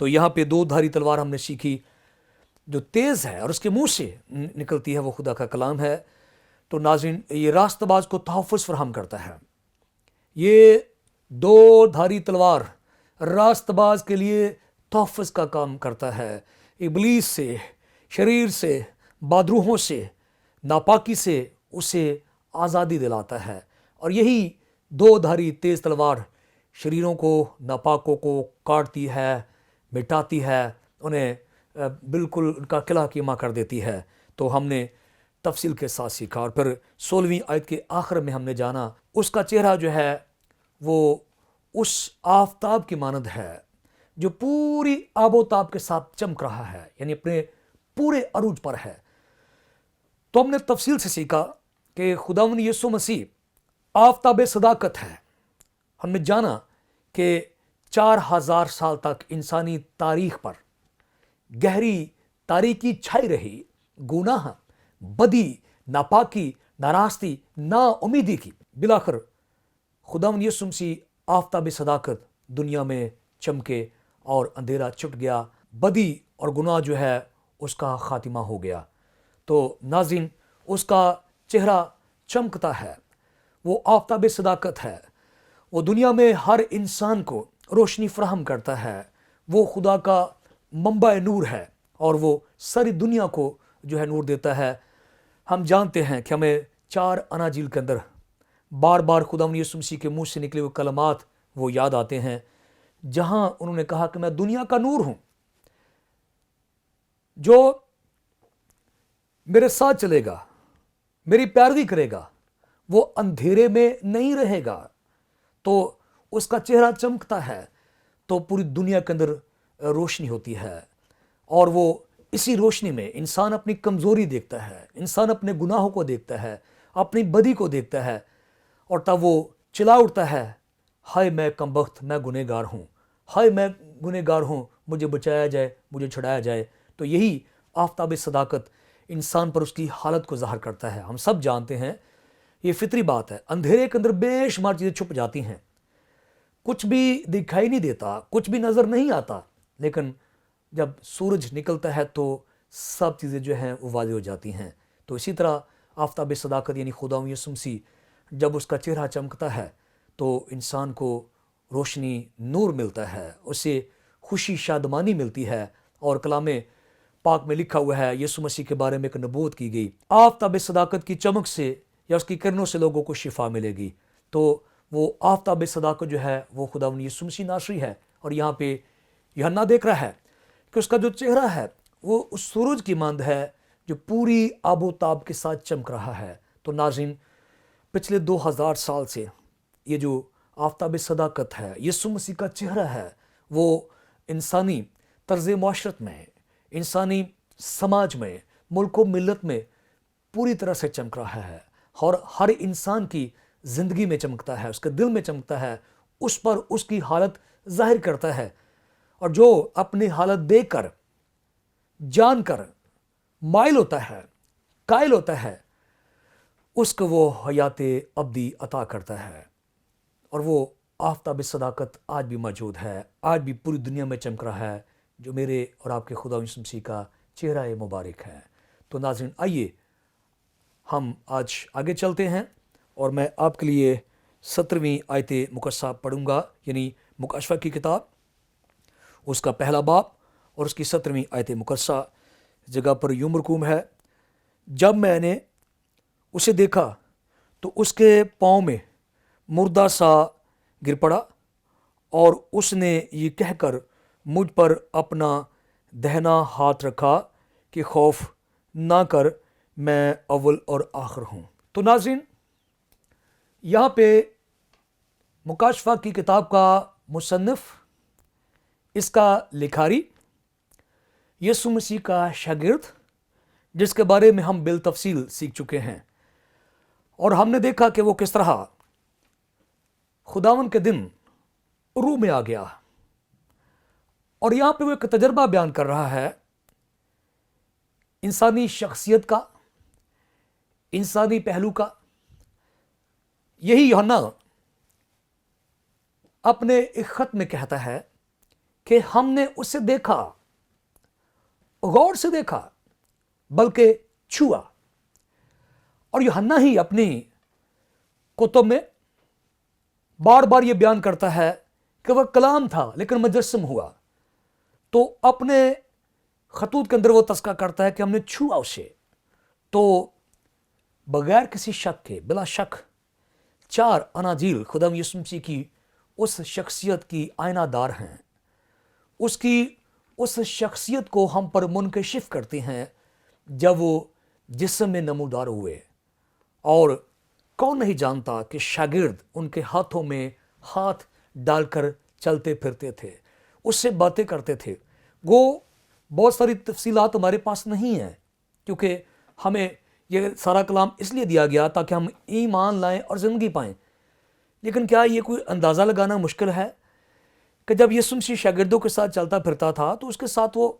تو یہاں پہ دو دھاری تلوار ہم نے سیکھی جو تیز ہے اور اس کے منہ سے نکلتی ہے وہ خدا کا کلام ہے۔ تو ناظرین، یہ راست باز کو تحفظ فراہم کرتا ہے۔ یہ دو دھاری تلوار راست باز کے لیے تحفظ کا کام کرتا ہے، ابلیس سے، شریر سے، بادروحوں سے، ناپاکی سے اسے آزادی دلاتا ہے۔ اور یہی دو دھاری تیز تلوار شریروں کو، ناپاکوں کو کاٹتی ہے، مٹاتی ہے، انہیں بالکل ان کا قلعہ کیما کر دیتی ہے۔ تو ہم نے تفصیل کے ساتھ سیکھا، اور پھر 16ویں آیت کے آخر میں ہم نے جانا اس کا چہرہ جو ہے وہ اس آفتاب کی مانند ہے جو پوری آب و تاب کے ساتھ چمک رہا ہے، یعنی اپنے پورے عروج پر ہے۔ تو ہم نے تفصیل سے سیکھا کہ خداوند یسوع مسیح آفتاب صداقت ہے۔ ہم نے جانا کہ 4000 سال تک انسانی تاریخ پر گہری تاریکی چھائی رہی، گناہ، بدی، ناپاکی، ناراستی، نا امیدی کی۔ بالآخر خداوند یسوع مسیح آفتاب صداقت دنیا میں چمکے اور اندھیرا چھٹ گیا، بدی اور گناہ جو ہے اس کا خاتمہ ہو گیا۔ تو ناظرین، اس کا چہرہ چمکتا ہے، وہ آفتاب صداقت ہے، وہ دنیا میں ہر انسان کو روشنی فراہم کرتا ہے، وہ خدا کا منبع نور ہے اور وہ ساری دنیا کو جو ہے نور دیتا ہے۔ ہم جانتے ہیں کہ ہمیں 4 اناجیل کے اندر بار بار خداوند یسوع مسیح کے منہ سے نکلے ہوئے کلمات وہ یاد آتے ہیں، جہاں انہوں نے کہا کہ میں دنیا کا نور ہوں، جو میرے ساتھ چلے گا، میری پیروی کرے گا، وہ اندھیرے میں نہیں رہے گا۔ تو اس کا چہرہ چمکتا ہے تو پوری دنیا کے اندر روشنی ہوتی ہے، اور وہ اسی روشنی میں انسان اپنی کمزوری دیکھتا ہے، انسان اپنے گناہوں کو دیکھتا ہے، اپنی بدی کو دیکھتا ہے، اور تب وہ چلا اٹھتا ہے، ہائے میں کمبخت، میں گنہگار ہوں، ہائے میں گنہگار ہوں، مجھے بچایا جائے، مجھے چھڑایا جائے۔ تو یہی آفتاب صداقت انسان پر اس کی حالت کو ظاہر کرتا ہے۔ ہم سب جانتے ہیں، یہ فطری بات ہے، اندھیرے کے اندر بے شمار چیزیں چھپ جاتی ہیں، کچھ بھی دکھائی نہیں دیتا، کچھ بھی نظر نہیں آتا، لیکن جب سورج نکلتا ہے تو سب چیزیں جو ہیں وہ واضح ہو جاتی ہیں۔ تو اسی طرح آفتاب صداقت یعنی خداوند یسوع مسیح جب اس کا چہرہ چمکتا ہے تو انسان کو روشنی، نور ملتا ہے، اسے خوشی، شادمانی ملتی ہے۔ اور کلام پاک میں لکھا ہوا ہے، یسوع مسیح کے بارے میں ایک نبوت کی گئی، آفتاب صداقت کی چمک سے یا اس کی کرنوں سے لوگوں کو شفا ملے گی۔ تو وہ آفتاب صداقت جو ہے وہ خداوند یسوع مسیح ناصری ہے، اور یہاں پہ یوحنا دیکھ رہا ہے کہ اس کا جو چہرہ ہے وہ اس سورج کی مانند ہے جو پوری آب و تاب کے ساتھ چمک رہا ہے۔ تو ناظرین، پچھلے 2000 سال سے یہ جو آفتاب صداقت ہے، یسوع مسیح کا چہرہ ہے، وہ انسانی طرز معاشرت میں، انسانی سماج میں، ملک و ملت میں پوری طرح سے چمک رہا ہے، اور ہر انسان کی زندگی میں چمکتا ہے، اس کے دل میں چمکتا ہے، اس پر اس کی حالت ظاہر کرتا ہے۔ اور جو اپنی حالت دیکھ کر، جان کر مائل ہوتا ہے، قائل ہوتا ہے، اس کو وہ حیات ابدی عطا کرتا ہے۔ اور وہ آفتاب صداقت آج بھی موجود ہے، آج بھی پوری دنیا میں چمک رہا ہے، جو میرے اور آپ کے خدا یسوع مسیح کا چہرہ مبارک ہے۔ تو ناظرین، آئیے ہم آج آگے چلتے ہیں، اور میں آپ کے لیے 17ویں آیت مقدسہ پڑھوں گا، یعنی مکاشفہ کی کتاب، اس کا پہلا باب اور اس کی 17ویں آیت مقدسہ جگہ پر یوں مرقوم ہے: جب میں نے اسے دیکھا تو اس کے پاؤں میں مردہ سا گر پڑا، اور اس نے یہ کہہ کر مجھ پر اپنا دہنا ہاتھ رکھا کہ خوف نہ کر، میں اول اور آخر ہوں۔ تو ناظرین، یہاں پہ مکاشفہ کی کتاب کا مصنف، اس کا لکھاری، یسوع مسیح کا شاگرد، جس کے بارے میں ہم بالتفصیل سیکھ چکے ہیں، اور ہم نے دیکھا کہ وہ کس طرح خداوند کے دن روح میں آ گیا، اور یہاں پہ وہ ایک تجربہ بیان کر رہا ہے انسانی شخصیت کا، انسانی پہلو کا۔ یہی یوحنا اپنے ایک خط میں کہتا ہے کہ ہم نے اسے دیکھا، غور سے دیکھا، بلکہ چھوا۔ اور یوحنا ہی اپنی کتب میں بار بار یہ بیان کرتا ہے کہ وہ کلام تھا لیکن مجسم ہوا، تو اپنے خطوط کے اندر وہ تذکرہ کرتا ہے کہ ہم نے چھوا اسے۔ تو بغیر کسی شک کے، بلا شک، 4 اناجیل خدا یسوع مسیح کی اس شخصیت کی آئینہ دار ہیں، اس شخصیت کو ہم پر منکشف کرتے ہیں جب وہ جسم میں نمودار ہوئے۔ اور کون نہیں جانتا کہ شاگرد ان کے ہاتھوں میں ہاتھ ڈال کر چلتے پھرتے تھے، اس سے باتیں کرتے تھے۔ وہ بہت ساری تفصیلات ہمارے پاس نہیں ہیں، کیونکہ ہمیں یہ سارا کلام اس لیے دیا گیا تاکہ ہم ایمان لائیں اور زندگی پائیں۔ لیکن کیا یہ کوئی اندازہ لگانا مشکل ہے کہ جب یسوع مسیح شاگردوں کے ساتھ چلتا پھرتا تھا تو اس کے ساتھ وہ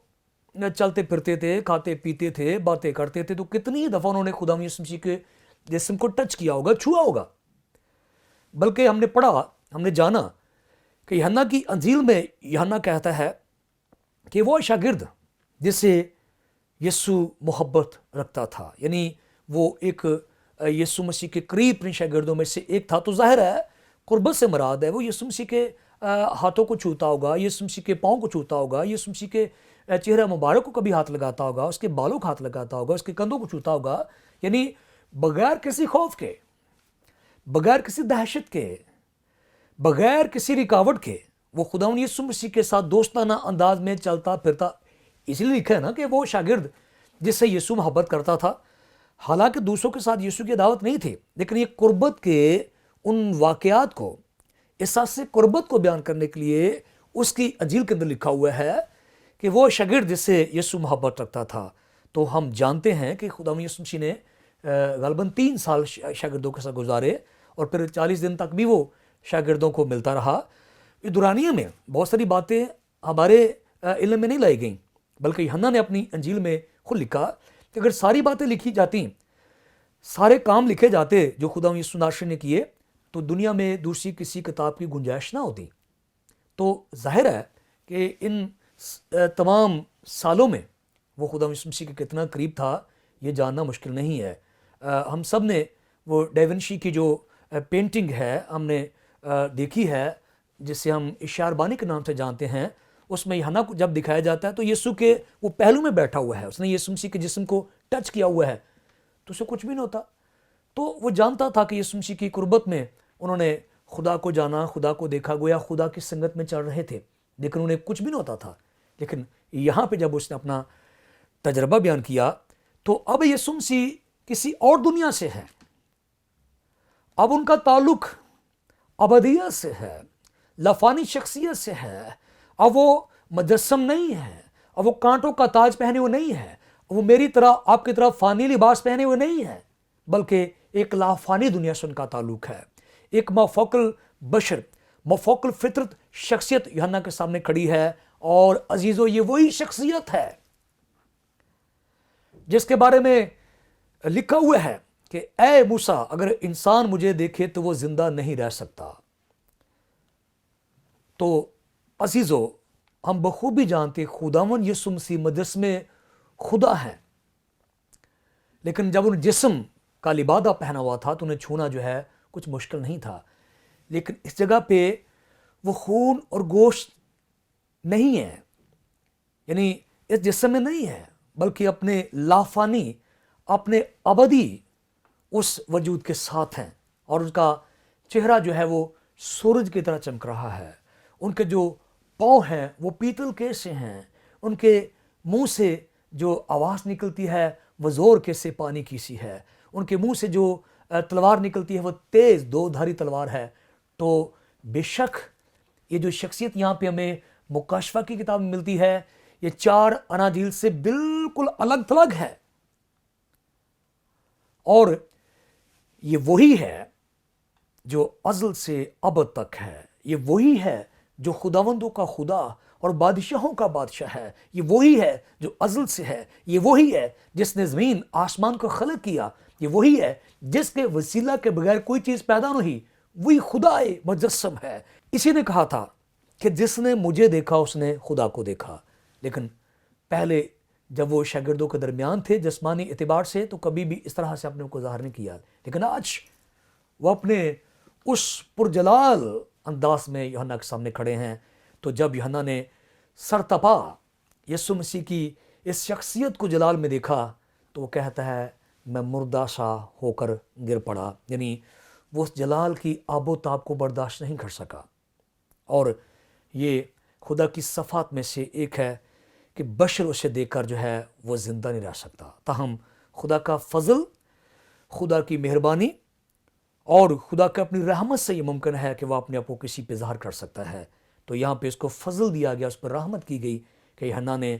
چلتے پھرتے تھے، کھاتے پیتے تھے، باتیں کرتے تھے، تو کتنی دفعہ انہوں نے خدا یسوع مسیح کے جسم کو ٹچ کیا ہوگا، چھوا ہوگا۔ بلکہ ہم نے پڑھا، ہم نے جانا کہ یوحنا کی انجیل میں یوحنا کہتا ہے کہ وہ شاگرد جس سے یسوع محبت رکھتا تھا، یعنی وہ ایک یسوع مسیح کے قریب اپنے شاگردوں میں سے ایک تھا، تو ظاہر ہے قربت سے مراد ہے وہ یسوع مسیح کے ہاتھوں کو چھوتا ہوگا، یسوع مسیح کے پاؤں کو چھوتا ہوگا، یسوع مسیح کے چہرہ مبارک کو کبھی ہاتھ لگاتا ہوگا، اس کے بالوں کو ہاتھ لگاتا ہوگا، اس کے کندھوں کو چھوتا ہوگا، یعنی بغیر کسی خوف کے، بغیر کسی دہشت کے، بغیر کسی رکاوٹ کے وہ خداوند یسوع مسیح کے ساتھ دوستانہ انداز میں چلتا پھرتا۔ اس لیے لکھا ہے نا کہ وہ شاگرد جس سے یسوع محبت کرتا تھا، حالانکہ دوسروں کے ساتھ یسوع کی دعوت نہیں تھی، لیکن یہ قربت کے ان واقعات کو، احساس قربت کو بیان کرنے کے لیے اس کی انجیل کے اندر لکھا ہوا ہے کہ وہ شاگرد جس سے یسوع محبت رکھتا تھا۔ تو ہم جانتے ہیں کہ خداوند یسوع مسیح نے غالباً 3 سال شاگردوں کے ساتھ گزارے، اور پھر 40 دن تک بھی وہ شاگردوں کو ملتا رہا۔ اس دورانیے میں بہت ساری باتیں ہمارے علم میں نہیں لائی گئیں، بلکہ یوحنا نے اپنی انجیل میں خود لکھا کہ اگر ساری باتیں لکھی جاتی، سارے کام لکھے جاتے جو خداوند یسوع ناصری نے کیے، تو دنیا میں دوسری کسی کتاب کی گنجائش نہ ہوتی۔ تو ظاہر ہے کہ ان تمام سالوں میں وہ خداوند یسوع مسیح کے کتنا قریب تھا یہ جاننا مشکل نہیں ہے۔ ہم سب نے وہ ڈیونشی کی جو پینٹنگ ہے ہم نے دیکھی ہے، جسے ہم اشعار بانی کے نام سے جانتے ہیں۔ اس میں یوحنا کو جب دکھایا جاتا ہے تو یسوع کے وہ پہلو میں بیٹھا ہوا ہے، اس نے یسوع مسیح کے جسم کو ٹچ کیا ہوا ہے، تو اسے کچھ بھی نہیں ہوتا۔ تو وہ جانتا تھا کہ یسوع مسیح کی قربت میں انہوں نے خدا کو جانا، خدا کو دیکھا، گویا خدا کی سنگت میں چل رہے تھے، لیکن انہیں کچھ بھی نہیں ہوتا تھا۔ لیکن یہاں پہ جب اس نے اپنا تجربہ بیان کیا تو اب یسوع مسیح کسی اور دنیا سے ہے، اب ان کا تعلق ابدیت سے ہے، لفانی شخصیت سے ہے۔ اب وہ مجسم نہیں ہے، اب وہ کانٹوں کا تاج پہنے ہوئے نہیں ہے، وہ میری طرح آپ کی طرح فانی لباس پہنے ہوئے نہیں ہے، بلکہ ایک لافانی دنیا سے ان کا تعلق ہے۔ ایک مافوق البشر، مافوق الفطرت شخصیت یوحنا کے سامنے کھڑی ہے، اور عزیزو یہ وہی شخصیت ہے جس کے بارے میں لکھا ہوا ہے کہ اے موسیٰ اگر انسان مجھے دیکھے تو وہ زندہ نہیں رہ سکتا۔ تو عزیزو ہم بخوبی جانتے خداوند یسوع مسیح مجسم خدا ہے، لیکن جب ان جسم کا لبادہ پہنا ہوا تھا تو انہیں چھونا جو ہے کچھ مشکل نہیں تھا۔ لیکن اس جگہ پہ وہ خون اور گوشت نہیں ہے، یعنی اس جسم میں نہیں ہے، بلکہ اپنے لافانی، اپنے ابدی اس وجود کے ساتھ ہیں، اور اس کا چہرہ جو ہے وہ سورج کی طرح چمک رہا ہے۔ ان کے جو پاؤں ہیں وہ پیتل کے سے ہیں، ان کے منہ سے جو آواز نکلتی ہے وہ زور کے سے پانی کی سی ہے، ان کے منہ سے جو تلوار نکلتی ہے وہ تیز 2 دھاری تلوار ہے۔ تو بے شک یہ جو شخصیت یہاں پہ ہمیں مکاشفہ کی کتاب میں ملتی ہے، یہ 4 اناجیل سے بالکل الگ تھلگ ہے، اور یہ وہی ہے جو ازل سے ابد تک ہے، یہ وہی ہے جو خداوندوں کا خدا اور بادشاہوں کا بادشاہ ہے، یہ وہی ہے جو ازل سے ہے، یہ وہی ہے جس نے زمین آسمان کو خلق کیا، یہ وہی ہے جس کے وسیلہ کے بغیر کوئی چیز پیدا نہیں، وہی خدا مجسم ہے۔ اسی نے کہا تھا کہ جس نے مجھے دیکھا اس نے خدا کو دیکھا. لیکن پہلے جب وہ شاگردوں کے درمیان تھے جسمانی اعتبار سے تو کبھی بھی اس طرح سے اپنے کو ظاہر نہیں کیا. لیکن آج وہ اپنے اس پرجلال انداز میں یوحنا کے سامنے کھڑے ہیں. تو جب یوحنا نے سرتپا یسوع مسیح کی اس شخصیت کو جلال میں دیکھا تو وہ کہتا ہے میں مردہ سا ہو کر گر پڑا. یعنی وہ اس جلال کی آب و تاب کو برداشت نہیں کر سکا. اور یہ خدا کی صفات میں سے ایک ہے کہ بشر اسے دیکھ کر جو ہے وہ زندہ نہیں رہ سکتا. تاہم خدا کا فضل، خدا کی مہربانی اور خدا کے اپنی رحمت سے یہ ممکن ہے کہ وہ اپنے آپ کو کسی پہ ظاہر کر سکتا ہے. تو یہاں پہ اس کو فضل دیا گیا، اس پر رحمت کی گئی کہ یوحنا نے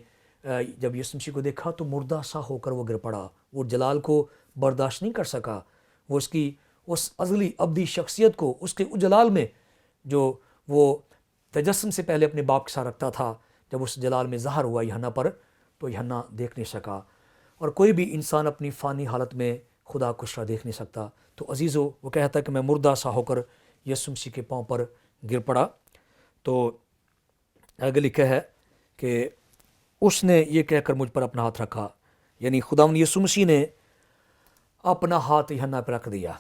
جب یسوع مسیح کو دیکھا تو مردہ سا ہو کر وہ گر پڑا. وہ جلال کو برداشت نہیں کر سکا. وہ اس کی اس ازلی ابدی شخصیت کو اس کے جلال میں جو وہ تجسم سے پہلے اپنے باپ کے ساتھ رکھتا تھا، جب اس جلال میں ظاہر ہوا یوحنا پر تو یوحنا دیکھ نہیں سکا. اور کوئی بھی انسان اپنی فانی حالت میں خدا کو اس طرح دیکھ نہیں سکتا. تو عزیزو وہ کہتا ہے کہ میں مردہ سا ہو کر یسوع مسیح کے پاؤں پر گر پڑا. تو آگے لکھا ہے کہ اس نے یہ کہہ کر مجھ پر اپنا ہاتھ رکھا. یعنی خداوند یسوع مسیح نے اپنا ہاتھ یوحنا پہ رکھ دیا.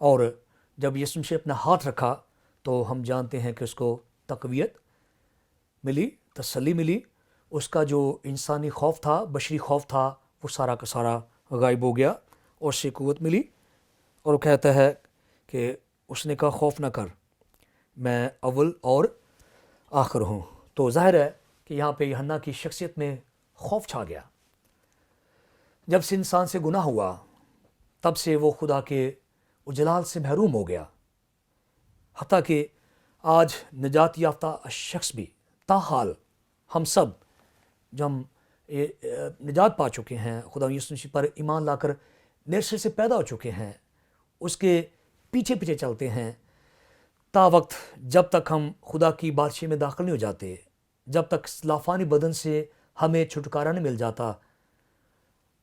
اور جب یسوع مسیح اپنا ہاتھ رکھا تو ہم جانتے ہیں کہ اس کو تقویت ملی، تسلی ملی. اس کا جو انسانی خوف تھا، بشری خوف تھا، وہ سارا کا سارا غائب ہو گیا اور اسے قوت ملی. اور وہ کہتا ہے کہ اس نے کہا خوف نہ کر، میں اول اور آخر ہوں. تو ظاہر ہے کہ یہاں پہ یوحنا کی شخصیت میں خوف چھا گیا. جب سے انسان سے گناہ ہوا تب سے وہ خدا کے جلال سے محروم ہو گیا. حتیٰ کہ آج نجات یافتہ شخص بھی، تاحال ہم سب جو ہم نجات پا چکے ہیں، خدا یسوع مسیح پر ایمان لا کر نئے سرے سے پیدا ہو چکے ہیں، اس کے پیچھے پیچھے چلتے ہیں تا وقت جب تک ہم خدا کی بادشاہی میں داخل نہیں ہو جاتے، جب تک لافانی بدن سے ہمیں چھٹکارا نہیں مل جاتا.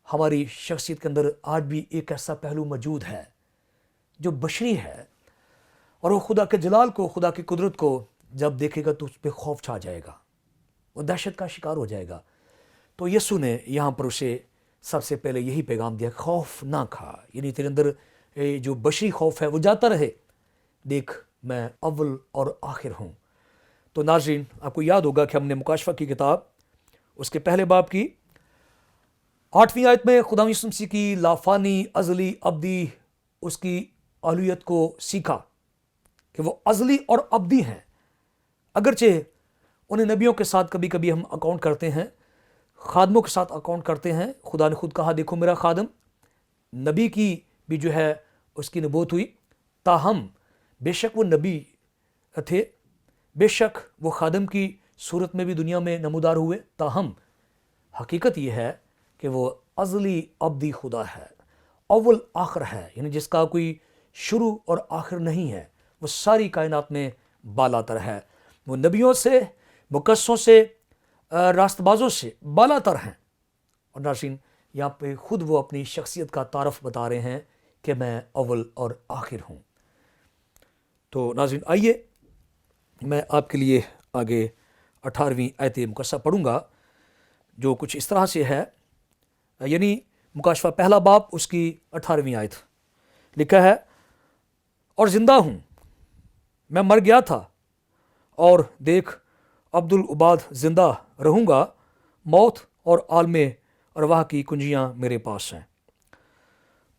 ہماری شخصیت کے اندر آج بھی ایک ایسا پہلو موجود ہے جو بشری ہے، اور وہ خدا کے جلال کو، خدا کی قدرت کو جب دیکھے گا تو اس پہ خوف چھا جائے گا، وہ دہشت کا شکار ہو جائے گا. تو یسوع نے یہاں پر اسے سب سے پہلے یہی پیغام دیا، خوف نہ کھا. یعنی تیرے اندر جو بشری خوف ہے وہ جاتا رہے، دیکھ میں اول اور آخر ہوں. تو ناظرین، آپ کو یاد ہوگا کہ ہم نے مکاشفہ کی کتاب اس کے پہلے باب کی 8ویں آیت میں خدا یسوع مسیح کی لافانی، ازلی، ابدی اس کی الوہیت کو سیکھا کہ وہ ازلی اور ابدی ہیں. اگرچہ انہیں نبیوں کے ساتھ کبھی کبھی ہم اکاؤنٹ کرتے ہیں، خادموں کے ساتھ اکاؤنٹ کرتے ہیں. خدا نے خود کہا دیکھو میرا خادم، نبی کی بھی جو ہے اس کی نبوت ہوئی. تاہم بے شک وہ نبی تھے، بے شک وہ خادم کی صورت میں بھی دنیا میں نمودار ہوئے، تاہم حقیقت یہ ہے کہ وہ ازلی ابدی خدا ہے، اول آخر ہے. یعنی جس کا کوئی شروع اور آخر نہیں ہے. وہ ساری کائنات میں بالا تر ہے. وہ نبیوں سے، مقدسوں سے، راست بازوں سے بالا تر ہیں. اور ناظرین، یہاں پہ خود وہ اپنی شخصیت کا تعارف بتا رہے ہیں کہ میں اول اور آخر ہوں. تو ناظرین آئیے میں آپ کے لیے آگے 18ویں آیت مقدسہ پڑھوں گا جو کچھ اس طرح سے ہے. یعنی مکاشفہ پہلا باب اس کی 18ویں آیت لکھا ہے، اور زندہ ہوں، میں مر گیا تھا اور دیکھ عبدالعباد زندہ رہوں گا، موت اور عالم ارواح کی کنجیاں میرے پاس ہیں.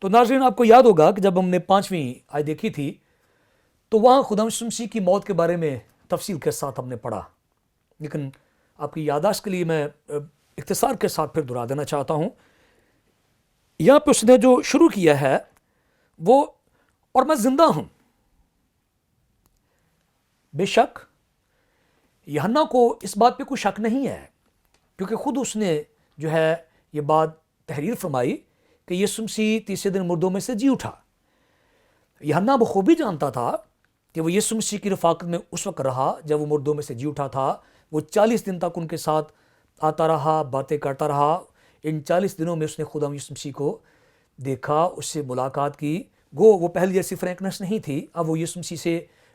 تو ناظرین آپ کو یاد ہوگا کہ جب ہم نے 5ویں آیت دیکھی تھی تو وہاں خدا یسوع مسیح کی موت کے بارے میں تفصیل کے ساتھ ہم نے پڑھا. لیکن آپ کی یادداشت کے لیے میں اختصار کے ساتھ پھر دہرا دینا چاہتا ہوں. یہاں پہ اس نے جو شروع کیا ہے وہ اور میں زندہ ہوں. بے شک یوحنا کو اس بات پہ کوئی شک نہیں ہے، کیونکہ خود اس نے جو ہے یہ بات تحریر فرمائی کہ یسوع مسیح تیسرے دن مردوں میں سے جی اٹھا. یوحنا بخوبی جانتا تھا کہ وہ یسوع مسیح کی رفاقت میں اس وقت رہا جب وہ مردوں میں سے جی اٹھا تھا. وہ 40 دن تک ان کے ساتھ آتا رہا، باتیں کرتا رہا. ان 40 دنوں میں اس نے خدا یسوع مسیح کو دیکھا، اس سے ملاقات کی. گو وہ پہلے جیسی فرینکنس نہیں تھی، اب وہ یسوع مسیح سے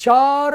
4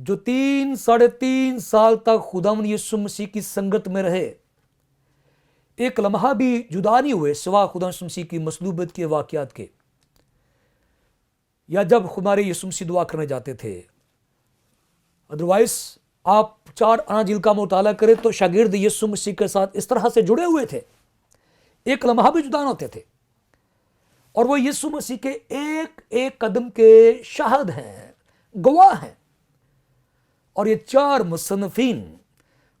جو 3 ساڑھے 3 سال تک خداوند یسوع مسیح کی سنگت میں رہے، ایک لمحہ بھی جدا نہیں ہوئے سوا خداوند یسوع مسیح کی مصلوبیت کے واقعات کے، یا جب ہمارے یسوع مسیح دعا کرنے جاتے تھے۔ ادروائز آپ 4 اناجیل کا مطالعہ کریں تو شاگرد یسوع مسیح کے ساتھ اس طرح سے جڑے ہوئے تھے، ایک لمحہ بھی جدا نہ ہوتے تھے، اور وہ یسوع مسیح کے ایک ایک قدم کے شاہد ہیں، گواہ ہیں۔ اور یہ 4 مصنفین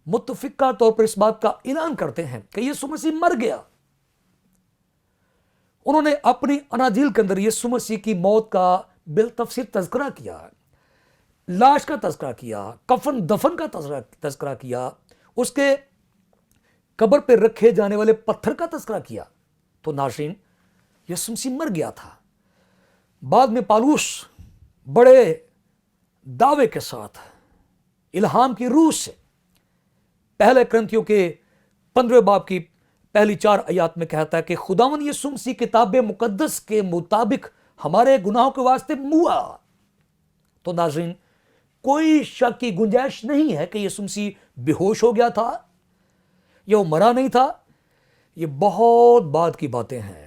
متفقہ طور پر اس بات کا اعلان کرتے ہیں کہ یسوع مسیح مر گیا۔ انہوں نے اپنی اناجیل کے اندر یسوع مسیح کی موت کا بالتفصیل تذکرہ کیا، لاش کا تذکرہ کیا، کفن دفن کا تذکرہ کیا، اس کے قبر پہ رکھے جانے والے پتھر کا تذکرہ کیا۔ تو ناظرین، یسوع مسیح مر گیا تھا۔ بعد میں پالوس بڑے دعوے کے ساتھ الہام کی روح سے پہلے کرنتھیوں کے 15 باب کی پہلی 4 آیات میں کہتا ہے کہ خداوند یسوع مسیح کتاب مقدس کے مطابق ہمارے گناہوں کے واسطے موا۔ تو ناظرین، کوئی شک کی گنجائش نہیں ہے کہ یسوع مسیح بے ہوش ہو گیا تھا یا وہ مرا نہیں تھا۔ یہ بہت بعد کی باتیں ہیں،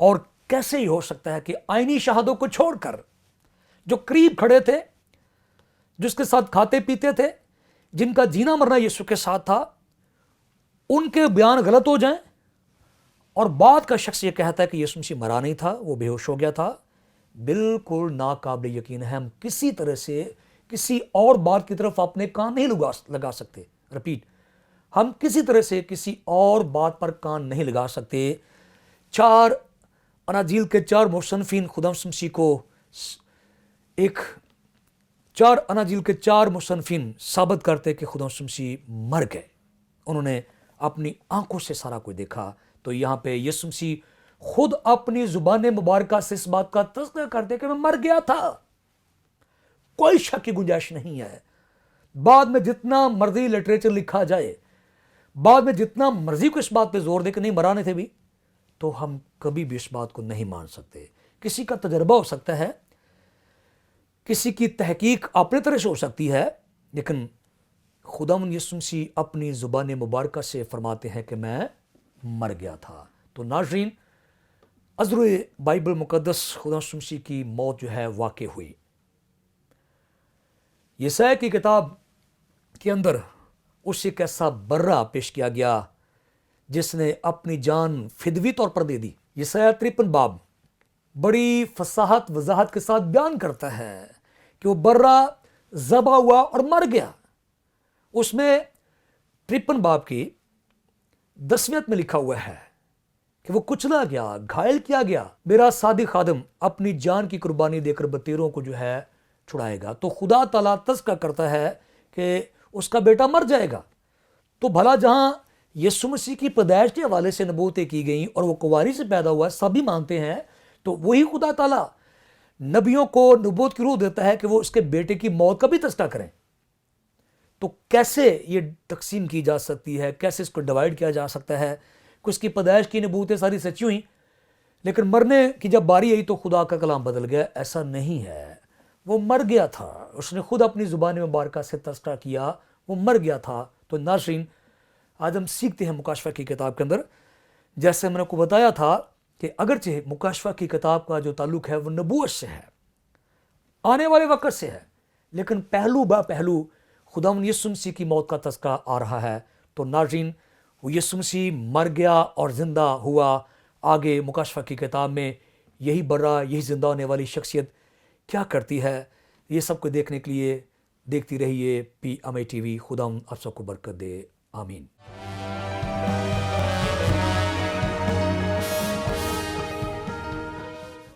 اور کیسے ہی ہو سکتا ہے کہ آئینی شہادوں کو چھوڑ کر جو قریب کھڑے تھے، جس کے ساتھ کھاتے پیتے تھے، جن کا جینا مرنا یسوع کے ساتھ تھا، ان کے بیان غلط ہو جائیں، اور بعد کا شخص یہ کہتا ہے کہ یسوع مسیح مرا نہیں تھا، وہ بے ہوش ہو گیا تھا۔ بالکل ناقابل یقین ہے۔ ہم کسی طرح سے کسی اور بات کی طرف اپنے کان نہیں لگا سکتے۔ رپیٹ، ہم کسی طرح سے کسی اور بات پر کان نہیں لگا سکتے۔ 4 اناجیل کے 4 مصنفین خدا مسیح کو 4 اناجیل کے 4 مصنفین ثابت کرتے کہ خدا مسیح مر گئے، انہوں نے اپنی آنکھوں سے سارا کچھ دیکھا۔ تو یہاں پہ یسوع مسیح خود اپنی زبان مبارکہ سے اس بات کا تذکرہ کرتے کہ میں مر گیا تھا، کوئی شک کی گنجائش نہیں ہے۔ بعد میں جتنا مرضی لٹریچر لکھا جائے، بعد میں جتنا مرضی کو اس بات پہ زور دے کہ نہیں مرانے تھے بھی، تو ہم کبھی بھی اس بات کو نہیں مان سکتے۔ کسی کا تجربہ ہو سکتا ہے، کسی کی تحقیق اپنے طرح سے ہو سکتی ہے، لیکن خداوند یسوع مسیح اپنی زبان مبارکہ سے فرماتے ہیں کہ میں مر گیا تھا۔ تو ناظرین، ازر بائبل مقدس خدا یسوع مسیح کی موت جو ہے واقع ہوئی۔ یسایا کی کتاب کے اندر اسے ایک ایسا برہ پیش کیا گیا جس نے اپنی جان فدوی طور پر دے دی۔ یسایا 53 باب بڑی فصاحت وضاحت کے ساتھ بیان کرتا ہے کہ وہ برہ ذبح ہوا اور مر گیا۔ اس میں 53 باب کی 10ویں آیت میں لکھا ہوا ہے کہ وہ کچلا گیا، گھائل کیا گیا، میرا صادق خادم اپنی جان کی قربانی دے کر بتیروں کو جو ہے چھڑائے گا۔ تو خدا تعالیٰ تذکرہ کرتا ہے کہ اس کا بیٹا مر جائے گا۔ تو بھلا جہاں یسوع مسیح کی پیدائش کے حوالے سے نبوتیں کی گئیں اور وہ کنواری سے پیدا ہوا، سبھی مانتے ہیں، تو وہی خدا تعالیٰ نبیوں کو نبوت کی روح دیتا ہے کہ وہ اس کے بیٹے کی موت کا بھی تذکرہ کریں۔ تو کیسے یہ تقسیم کی جا سکتی ہے، کیسے اس کو ڈیوائیڈ کیا جا سکتا ہے کہ اس کی پیدائش کی نبوتیں ساری سچی ہوئیں لیکن مرنے کی جب باری آئی تو خدا کا کلام بدل گیا؟ ایسا نہیں ہے، وہ مر گیا تھا۔ اس نے خود اپنی زبان مبارکہ سے تذکرہ کیا، وہ مر گیا تھا۔ تو ناظرین، آج ہم سیکھتے ہیں مکاشفہ کی کتاب کے اندر، جیسے میں نے کو بتایا تھا کہ اگرچہ مکاشفہ کی کتاب کا جو تعلق ہے وہ نبوت سے ہے، آنے والے وقت سے ہے، لیکن پہلو با پہلو خداوند یسوع مسیح کی موت کا تذکرہ آ رہا ہے۔ تو ناظرین، وہ یسوع مسیح مر گیا اور زندہ ہوا۔ آگے مکاشفہ کی کتاب میں یہی برہ، یہی زندہ ہونے والی شخصیت کیا کرتی ہے، یہ سب کو دیکھنے کے لیے دیکھتی رہیے PMI TV۔ خداوند آپ سب کو برکت دے، آمین۔